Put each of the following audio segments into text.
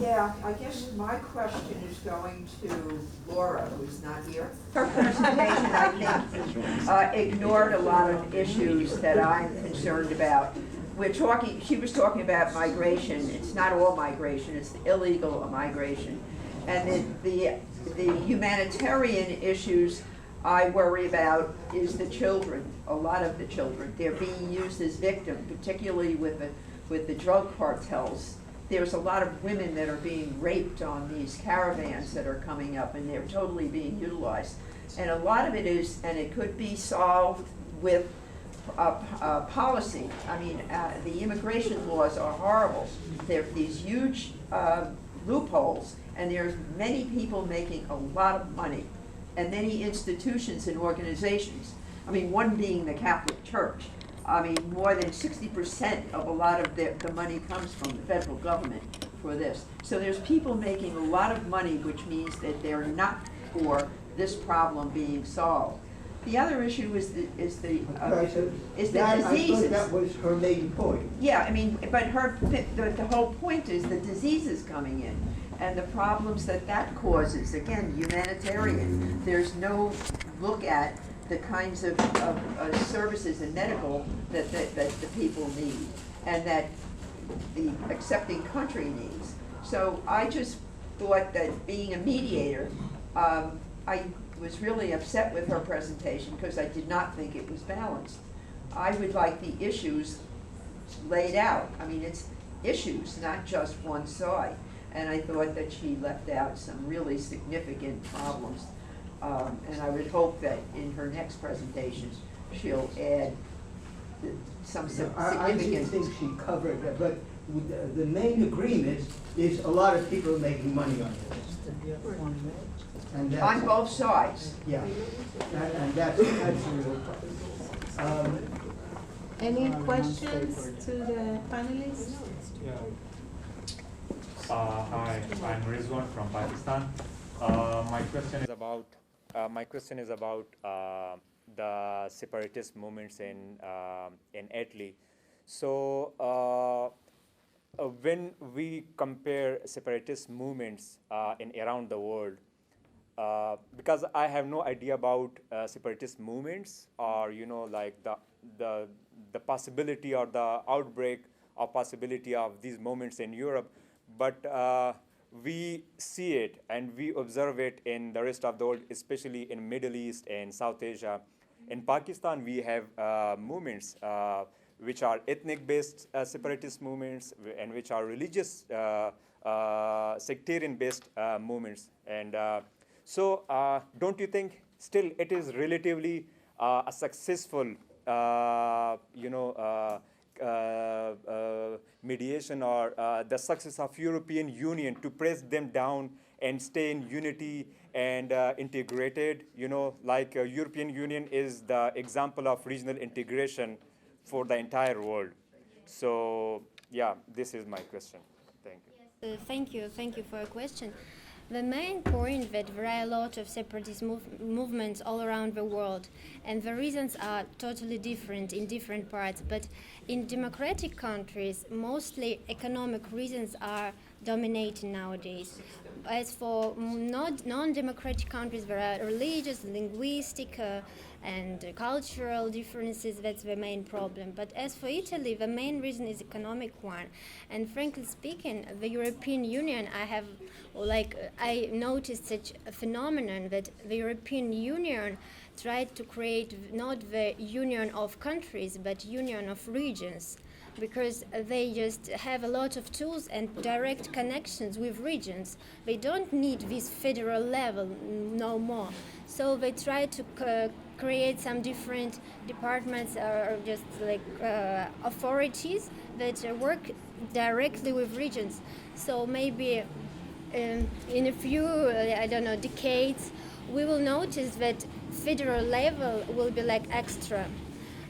Yeah, I guess my question is going to Laura, who's not here. Her presentation, I think, ignored a lot of issues that I'm concerned about. She was talking about migration. It's not all migration, it's the illegal migration. And the humanitarian issues I worry about is the children, a lot of the children. They're being used as victims, particularly with the drug cartels. There's a lot of women that are being raped on these caravans that are coming up, and they're totally being utilized. And a lot of it is, and it could be solved with policy. I mean, the immigration laws are horrible. There are these huge loopholes, and there's many people making a lot of money, and many institutions and organizations. I mean, one being the Catholic Church. I mean, more than 60% of a lot of the money comes from the federal government for this. So there's people making a lot of money, which means that they're not for this problem being solved. The other issue is the diseases. I thought that was her main point. Yeah, I mean, but the whole point is the diseases coming in and the problems that causes. Again, humanitarian. There's no look at the kinds of services and medical that the people need and that the accepting country needs. So I just thought that being a mediator, I was really upset with her presentation because I did not think it was balanced. I would like the issues laid out. I mean, it's issues, not just one side. And I thought that she left out some really significant problems. And I would hope that in her next presentation, she'll add some significant. I didn't think she covered that, but the main agreement is a lot of people are making money on this. And that's, on both sides. Yeah, and that's the real problem. Any questions to the panelists? Yeah. Hi, I'm Rizwan from Pakistan. My question is about the separatist movements in Italy. So when we compare separatist movements in around the world, because I have no idea about separatist movements or like the possibility or the outbreak or possibility of these movements in Europe, but we see it and we observe it in the rest of the world, especially in Middle East and South Asia. In Pakistan, we have movements which are ethnic-based separatist movements and which are religious sectarian-based movements. And so don't you think still it is relatively a successful mediation or the success of European Union to press them down and stay in unity and integrated? Like European Union is the example of regional integration for the entire world. So yeah, this is my question. Thank you. Yes, thank you for your question. The main point that there are a lot of separatist movements all around the world, and the reasons are totally different in different parts. But in democratic countries, mostly economic reasons are dominating nowadays. As for non-democratic countries, there are religious, linguistic, and cultural differences. That's the main problem. But as for Italy, the main reason is economic one. And frankly speaking, the European Union, I noticed such a phenomenon that the European Union tried to create not the union of countries, but union of regions, because they just have a lot of tools and direct connections with regions. They don't need this federal level no more. So they try to create some different departments or just like authorities that work directly with regions. So maybe in a few, decades, we will notice that federal level will be like extra.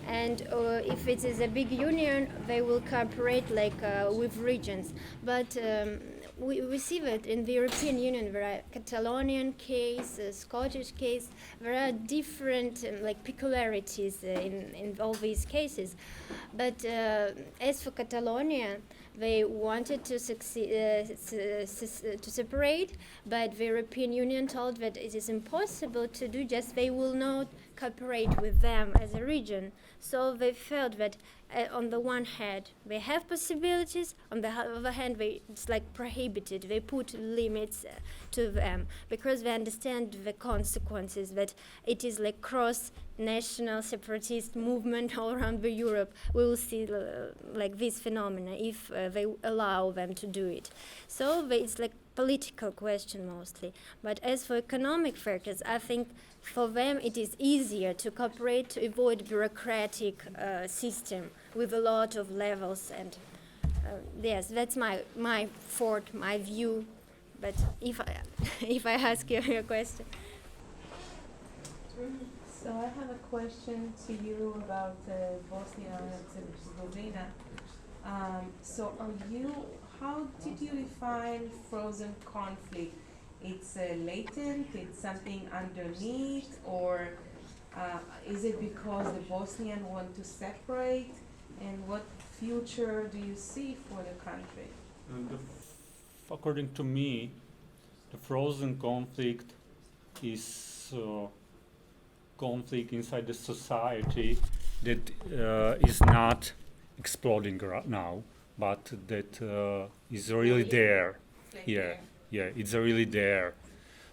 And if it is a big union, they will cooperate with regions. But we see that in the European Union there are Catalonian case, Scottish case, there are different like peculiarities in all these cases. But as for Catalonia, they wanted to succeed, to separate, but the European Union told that it is impossible to do, just they will not cooperate with them as a region. So they felt that on the one hand they have possibilities, on the other hand it's like prohibited. They put limits to them because they understand the consequences, that it is like cross-national separatist movement all around the Europe. We will see like this phenomena if they allow them to do it. So it's like political question mostly. But as for economic factors, I think for them it is easier to cooperate to avoid bureaucratic system with a lot of levels. And yes, that's my thought, my view. But if I if I ask you your question. So I have a question to you about Bosnia Herzegovina. So how did you define frozen conflict? It's latent, it's something underneath, or is it because the Bosnians want to separate? And what future do you see for the country? According to me, the frozen conflict is conflict inside the society that is not exploding now, but that is really there. Yeah, yeah, it's really there.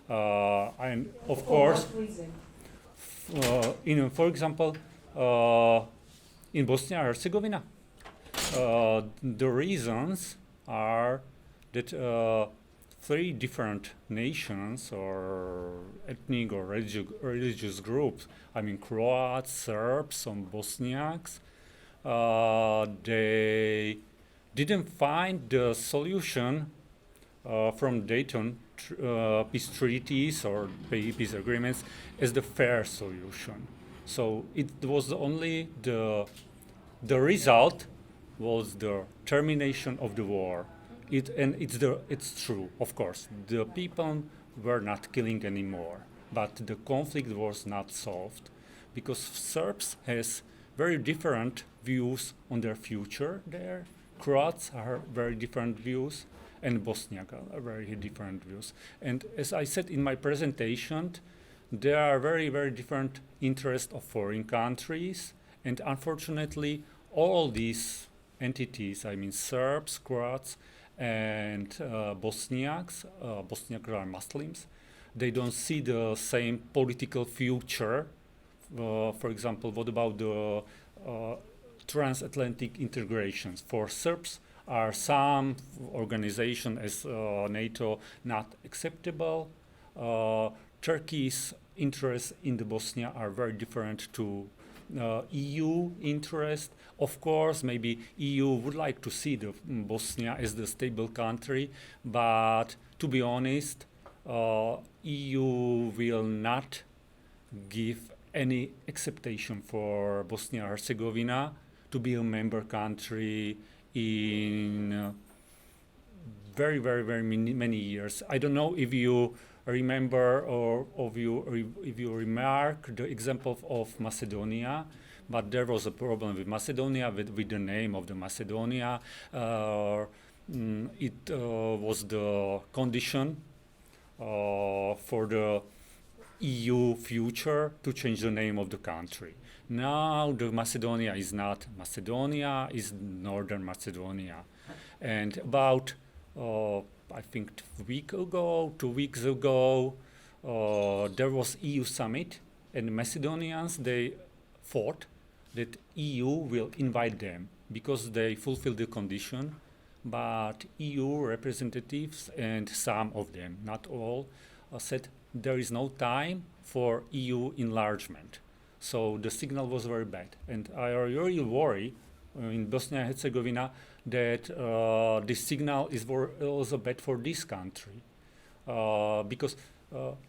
And of course, For what reason? for example, in Bosnia Herzegovina, the reasons are that three different nations or ethnic or religious groups, I mean Croats, Serbs, and Bosniaks, they didn't find the solution from Dayton peace treaties or peace agreements as the fair solution. So it was only the result was the termination of the war. It's true, of course. The people were not killing anymore, but the conflict was not solved because Serbs has very different views on their future there. Croats are very different views, and Bosniak are very different views. And as I said in my presentation, there are very, very different interests of foreign countries, and unfortunately, all these entities, I mean Serbs, Croats, and Bosniaks are Muslims, they don't see the same political future. For example, what about the transatlantic integrations? For Serbs, are some organizations as NATO not acceptable? Turkey's interests in the Bosnia are very different to EU interest. Of course, maybe EU would like to see the Bosnia as the stable country, but to be honest, EU will not give any acceptation for Bosnia Herzegovina to be a member country in very, very, very many years. I don't know if you remember or if you remark the example of Macedonia, but there was a problem with Macedonia with the name of the Macedonia. It was the condition for the EU future to change the name of the country. Now the Macedonia is not Macedonia, is Northern Macedonia. And about I think 2 weeks ago, there was EU summit, and Macedonians, they thought that EU will invite them because they fulfill the condition, but EU representatives, and some of them, not all, said there is no time for EU enlargement. So the signal was very bad, and I really worry in Bosnia and Herzegovina that this signal is also bad for this country because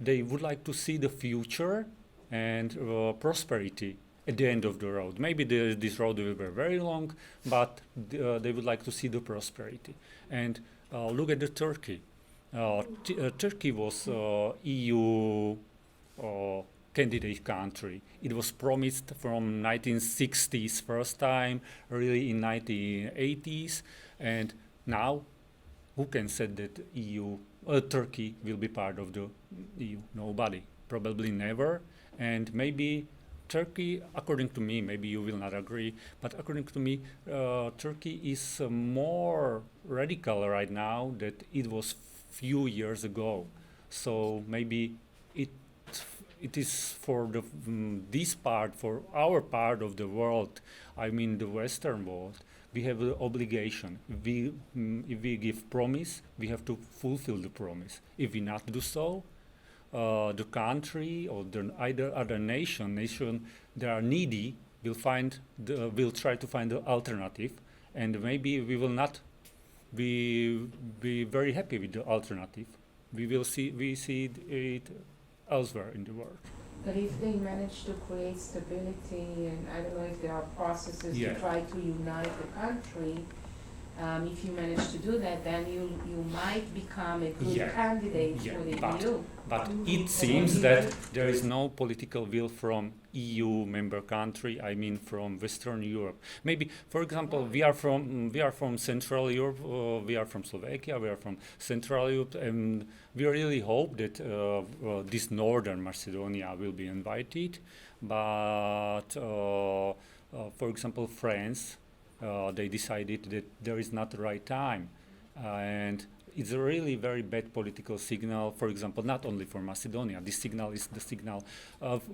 they would like to see the future and prosperity at the end of the road. Maybe this road will be very long, but they would like to see the prosperity. And look at the Turkey. Turkey was EU candidate country. It was promised from 1960s first time, really in 1980s, and now who can say that Turkey will be part of the EU? Nobody, probably never, and maybe Turkey, according to me, maybe you will not agree, but according to me, Turkey is more radical right now than it was few years ago. So maybe it is for this part, for our part of the world, I mean the Western world, we have the obligation. If we give promise, we have to fulfill the promise. If we not do so, the country or either other nation that are needy will try to find an alternative, and maybe we will not be very happy with the alternative. We see it elsewhere in the world. But if they manage to create stability, and I don't know if there are processes Yeah. to try to unite the country, if you manage to do that, then you might become a good Yeah. candidate Yeah, for the but- EU. But it seems that there is no political will from EU member country. I mean, from Western Europe. Maybe, for example, we are from Central Europe. We are from Slovakia. We are from Central Europe, and we really hope that this Northern Macedonia will be invited. But, for example, France, they decided that there is not the right time, and it's a really very bad political signal, for example, not only for Macedonia. This signal is the signal of,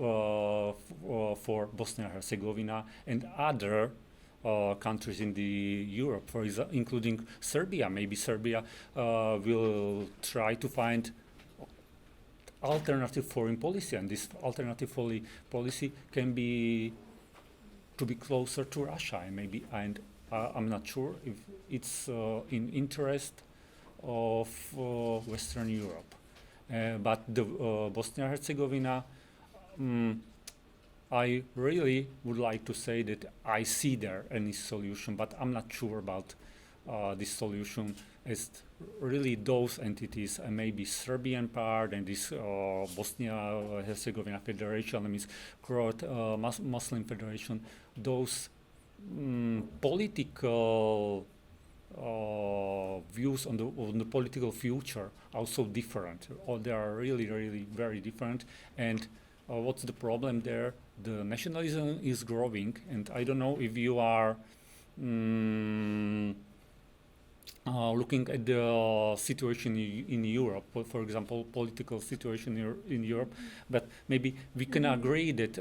for Bosnia Herzegovina and other countries in the Europe, including Serbia. Maybe Serbia will try to find alternative foreign policy, and this alternative policy can be to be closer to Russia, and I'm not sure if it's in interest of Western Europe. But the Bosnia-Herzegovina, I really would like to say that I see there any solution, but I'm not sure about this solution, as really those entities, maybe Serbian part and this Bosnia-Herzegovina Federation, I mean Muslim Federation, those political views on the political future are so different, or they are really very different. And what's the problem there? The nationalism is growing, and I don't know if you are looking at the situation in Europe, for example, political situation in Europe, but maybe we can agree that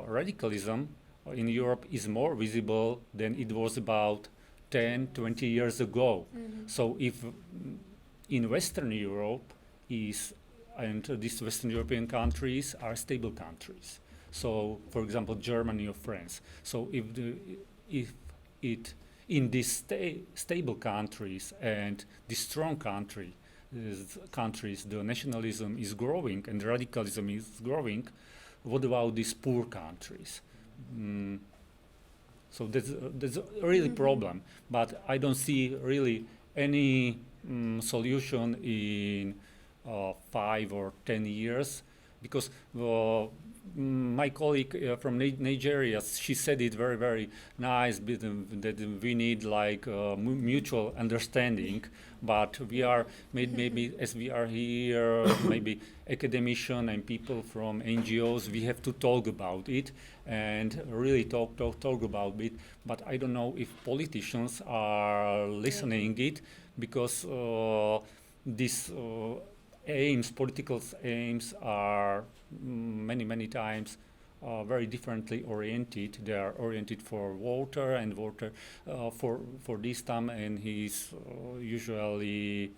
radicalism in Europe is more visible than it was about 10, 20 years ago. So if in Western Europe and these Western European countries are stable countries. So, for example, Germany or France. So if in these stable countries and the strong countries, the nationalism is growing and radicalism is growing, what about these poor countries? So that's a really problem, but I don't see really any solution in 5 or 10 years, because my colleague from Nigeria, she said it very nice, that we need like mutual understanding, but we are maybe as we are here, maybe academicians and people from NGOs, we have to talk about it and really talk about it. But I don't know if politicians are listening it, because these political aims are many times very differently oriented. They are oriented for voter and for this time, and he's usually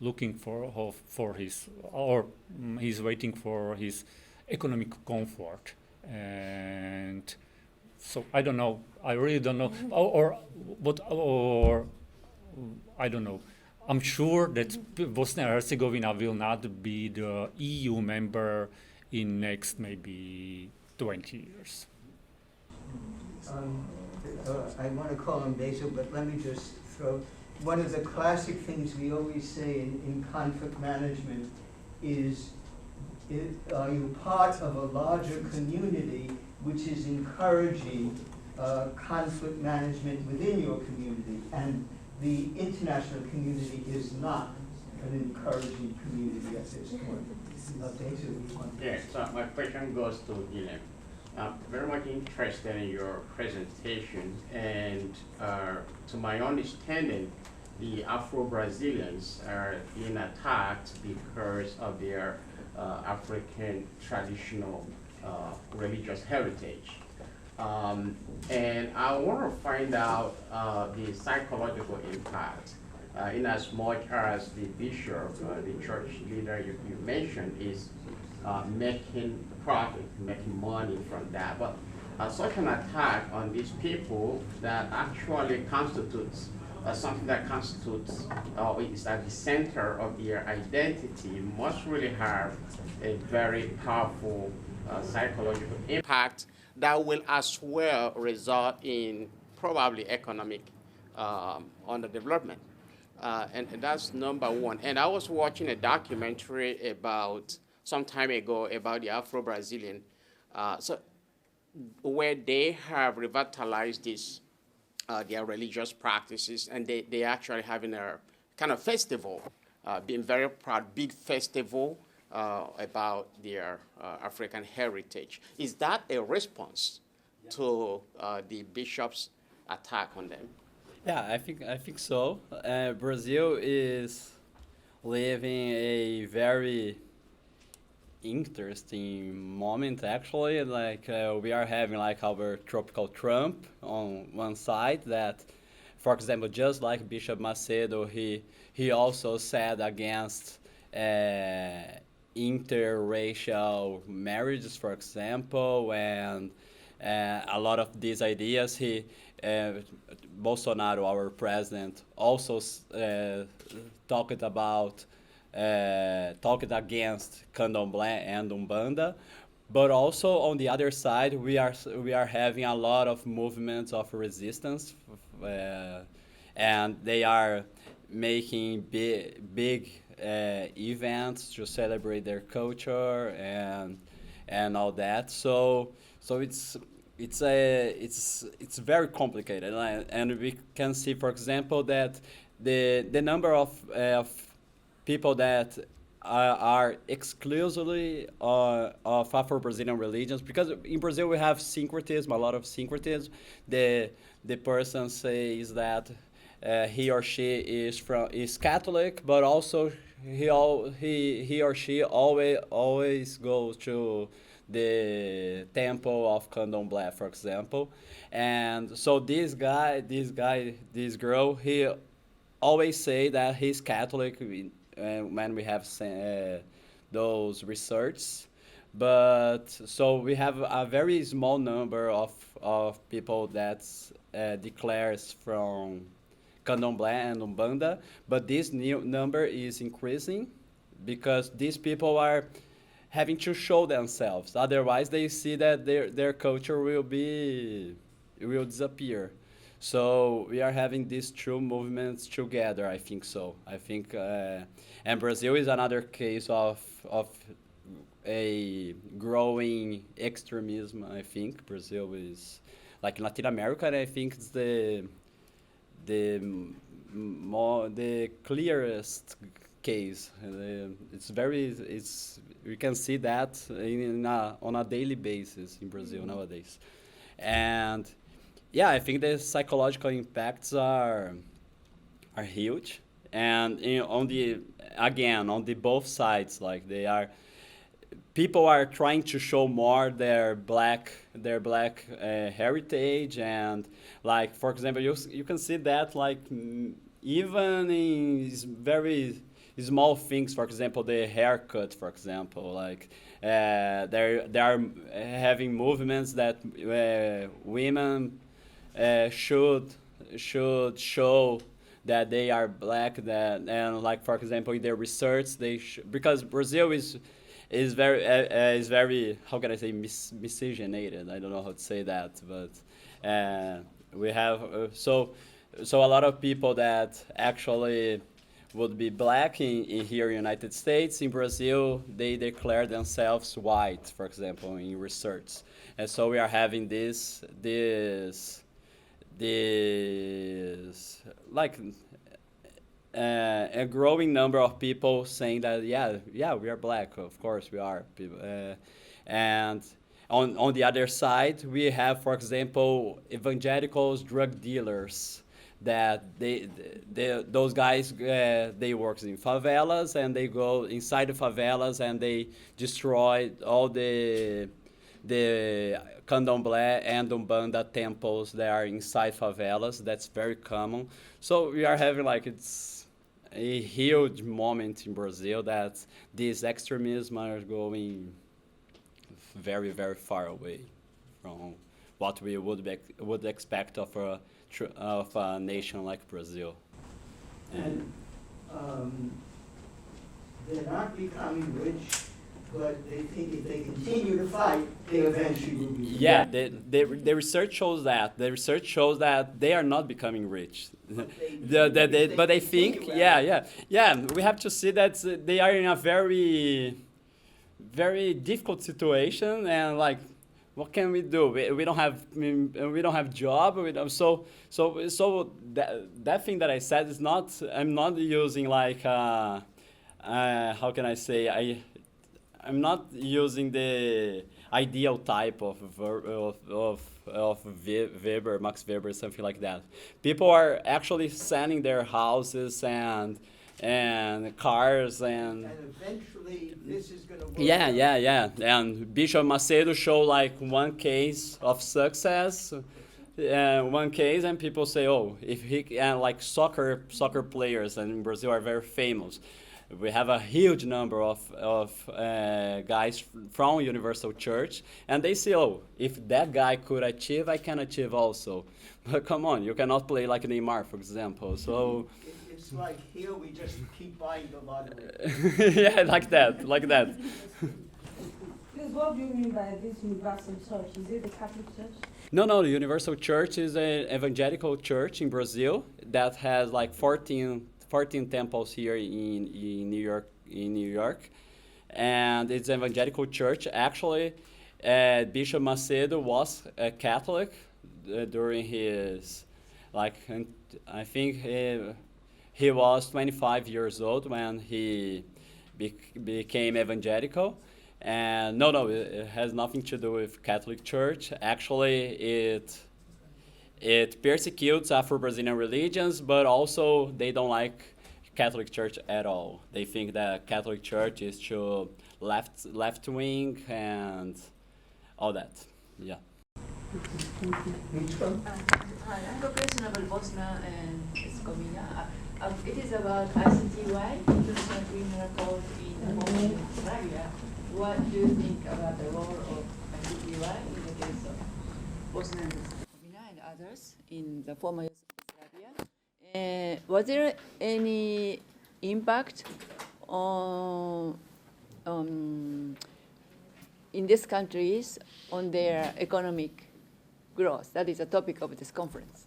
looking for his, or he's waiting for his economic comfort. And so I don't know. I really don't know, or I don't know. I'm sure that Bosnia and Herzegovina will not be the EU member in next maybe 20 years. I want to call him Basil, but let me just So one of the classic things we always say in conflict management is, are you part of a larger community which is encouraging conflict management within your community? And the international community is not an encouraging community at this point. Okay, so we want to. Yes, so my question goes to Guilherme. I'm very much interested in your presentation, and to my understanding, the Afro-Brazilians are being attacked because of their African traditional religious heritage. And I want to find out the psychological impact, in as much as the bishop, the church leader you mentioned, is making profit, making money from that. But such an attack on these people that actually constitutes something that constitutes is at the center of their identity must really have a very powerful psychological impact that will as well result in probably economic underdevelopment. And that's number one. And I was watching a documentary about some time ago about the Afro-Brazilian, where they have revitalized this, their religious practices, and they actually having a kind of festival, being very proud, big festival about their African heritage. Is that a response to the bishop's attack on them? Yeah, I think so. Brazil is living a very interesting moment, actually. Like we are having like our tropical Trump on one side that, for example, just like Bishop Macedo, he also said against interracial marriages, for example, and a lot of these ideas. Bolsonaro, our president, also talked against Candomblé and Umbanda, but also on the other side, we are having a lot of movements of resistance, and they are making big events to celebrate their culture and all that. So it's very complicated, and we can see, for example, that the number of people that are exclusively of Afro-Brazilian religions, because in Brazil we have syncretism, a lot of syncretism. The person says that he or she is Catholic, but also he or she always goes to the temple of Candomblé, for example. And so this girl, he always say that he's Catholic when we have those research. But so we have a very small number of people that declares from Candomblé and Umbanda, but this new number is increasing because these people are having to show themselves. Otherwise, they see that their culture will disappear. So we are having these two movements together. I think so. I think, and Brazil is another case of a growing extremism. I think Brazil is like Latin America. And I think it's the clearest case. We can see that on a daily basis in Brazil nowadays, and yeah, I think the psychological impacts are huge, and on the both sides, like people are trying to show more their black heritage, and like, for example, you can see that like even in very small things, for example, the haircut, for example, like they are having movements that women should show that they are black, and like, for example, in their research because Brazil is very how can I say miscegenated. I don't know how to say that, but we have so a lot of people that actually would be black in here in United States, in Brazil, they declare themselves white, for example, in research. And so we are having this like a growing number of people saying that yeah we are black, of course we are people, and on the other side we have, for example, evangelicals, drug dealers, that those guys they work in favelas, and they go inside the favelas and they destroy all the candomblé and umbanda temples that are inside favelas. That's very common. So we are having like, it's a huge moment in Brazil that these extremism are going very, very far away from what we would expect of a nation like Brazil. And they're not becoming rich, but they think if they continue to fight, they eventually will be. Yeah, the research shows that. The research shows that they are not becoming rich. But they think, yeah. We have to see that they are in a very, very difficult situation, and like, what can we do? We don't have job. So that thing that I said is not. I'm not using like how can I say, I'm not using the ideal type of Weber, Max Weber, something like that. People are actually selling their houses and cars and eventually this is going to work. Yeah. And Bishop Macedo showed like one case of success, one case, and people say, oh, if he like soccer players, and in Brazil are very famous. We have a huge number of guys from Universal Church, and they say, oh, if that guy could achieve, I can achieve also. But come on, you cannot play like Neymar, for example. So it's like here we just keep buying the lottery. yeah, like that. Because what do you mean by this universal church? Is it the Catholic Church? No, the Universal Church is an evangelical church in Brazil that has like 14 temples here in New York, and it's an evangelical church. Actually, Bishop Macedo was a Catholic during his, like, I think he was 25 years old when he became evangelical. And no, it has nothing to do with Catholic Church. Actually, it persecutes Afro-Brazilian religions, but also they don't like Catholic Church at all. They think that Catholic Church is too left wing and all that. Yeah. Hi, I have a question about Bosnia and Herzegovina. It is about ICTY, International Criminal Court in Yugoslavia. What do you think about the role of ICTY in the case of Bosnia and Herzegovina and others in the former Yugoslavia? Was there any impact on in these countries on their economic growth? That is the topic of this conference.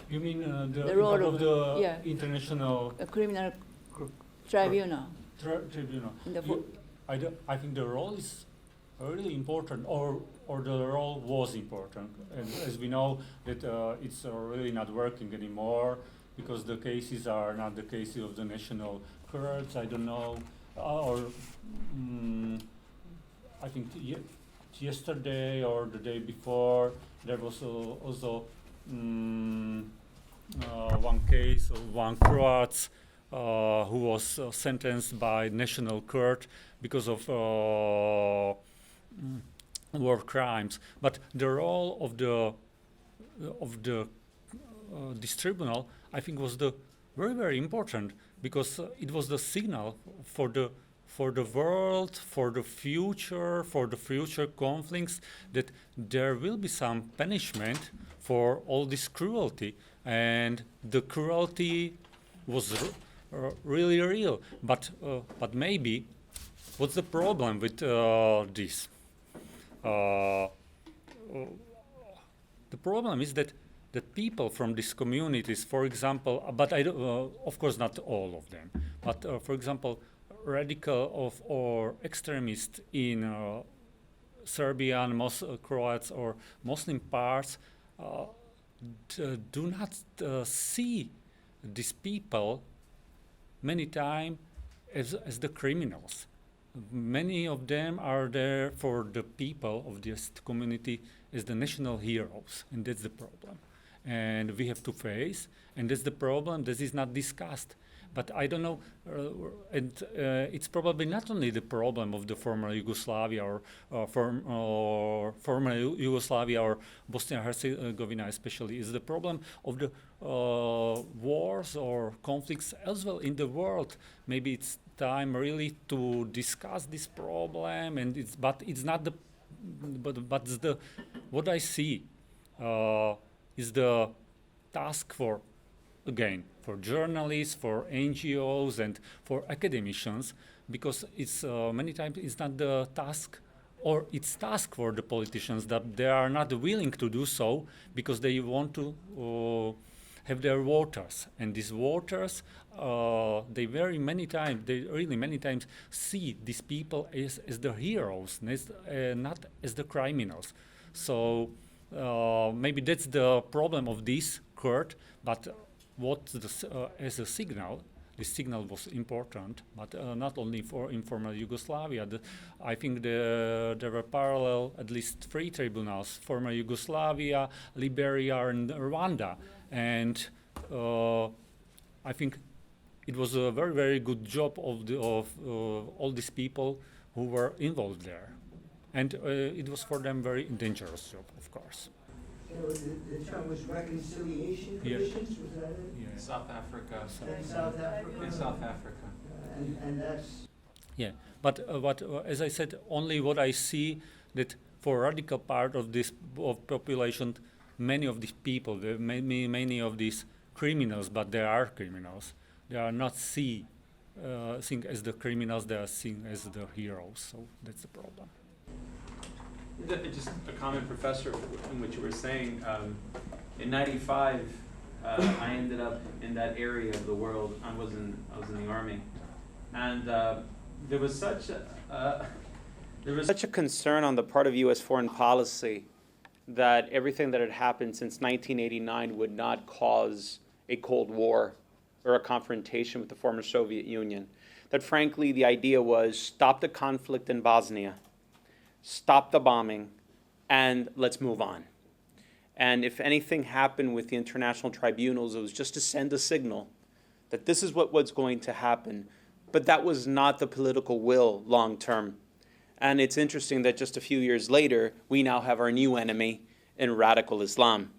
You mean The role of the yeah. international criminal tribunal? tribunal? I think the role is really important, or the role was important, and as we know that it's really not working anymore because the cases are not the cases of the national courts. I don't know, I think yesterday or the day before there was also one case of one Croat who was sentenced by national court because of war crimes. But the role of this tribunal, I think, was very, very important, because it was the signal for the world, for the future conflicts, that there will be some punishment for all this cruelty, and the cruelty was really real. But maybe, what's the problem with this? The problem is that that people from these communities, for example, but of course not all of them, but for example, radical or extremists in Serbian, Croats or Muslim parts do not see these people many times as the criminals. Many of them are there for the people of this community as the national heroes, and that's the problem. And we have to face, and that's the problem. This is not discussed. But I don't know, it's probably not only the problem of the former Yugoslavia or former Yugoslavia or Bosnia Herzegovina especially. It's the problem of the wars or conflicts elsewhere in the world. Maybe it's time really to discuss this problem, and but it's not the what I see is the task for, again, for journalists, for NGOs, and for academicians, because it's many times it's not the task, or it's task for the politicians that they are not willing to do so because they want to have their voters, and these voters they really many times see these people as the heroes, not as the criminals. So maybe that's the problem of this court, but what as a signal, this signal was important, but not only for informal Yugoslavia. I think there were parallel, at least 3 tribunals, former Yugoslavia, Liberia, and Rwanda. And I think it was a very, very good job of all these people who were involved there. And it was for them very dangerous job, of course. The term was reconciliation commissions, was that it? Yeah. South Africa. In South Africa? In South Africa. And that's... Yeah, but as I said, only what I see that for radical part of this population, many of these people, many of these criminals, but they are criminals, they are not seen as the criminals, they are seen as the heroes, so that's the problem. Just a comment, Professor, in what you were saying. In '95, I ended up in that area of the world. I was in the army, and there was such a concern on the part of U.S. foreign policy that everything that had happened since 1989 would not cause a Cold War or a confrontation with the former Soviet Union. That frankly, the idea was stop the conflict in Bosnia, stop the bombing, and let's move on. And if anything happened with the international tribunals, it was just to send a signal that this is what was going to happen. But that was not the political will long term. And it's interesting that just a few years later, we now have our new enemy in radical Islam.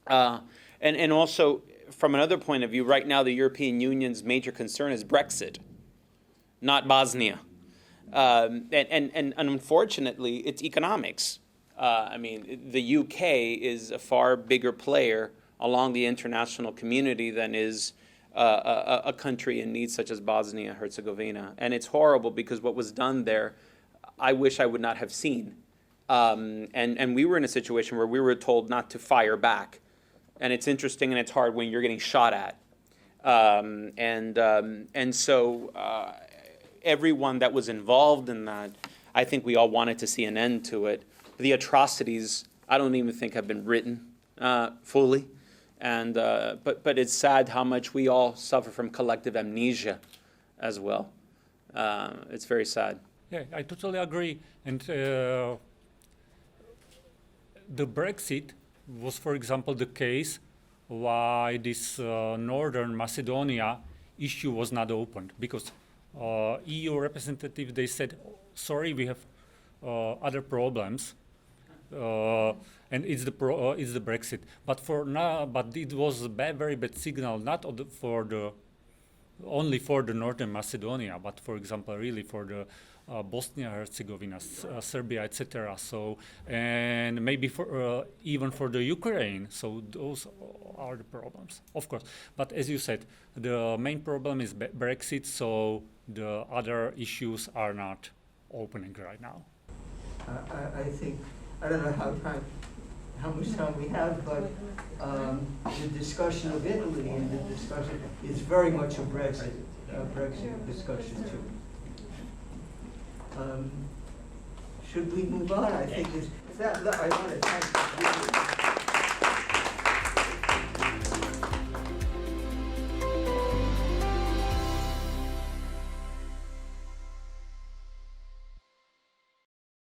And also, from another point of view, right now the European Union's major concern is Brexit, not Bosnia. And unfortunately, it's economics. I mean, the UK is a far bigger player along the international community than is a country in need such as Bosnia Herzegovina. And it's horrible because what was done there, I wish I would not have seen. And we were in a situation where we were told not to fire back. And it's interesting and it's hard when you're getting shot at. And so everyone that was involved in that, I think we all wanted to see an end to it. The atrocities, I don't even think have been written fully. And but it's sad how much we all suffer from collective amnesia as well. It's very sad. Yeah, I totally agree. And the Brexit was, for example, the case why this Northern Macedonia issue was not opened, because EU representatives, they said, sorry, we have other problems, and it's the Brexit. But for now, but it was a very bad signal, not only for the Northern Macedonia, but for example, really for the Bosnia Herzegovina, Serbia, etc. So, and maybe for even for the Ukraine. So those are the problems, of course. But as you said, the main problem is Brexit. So the other issues are not opening right now. I think, I don't know how time, how much time we have, but the discussion of Italy and the discussion is very much a Brexit discussion too. Should we move on? I think I want to thank you.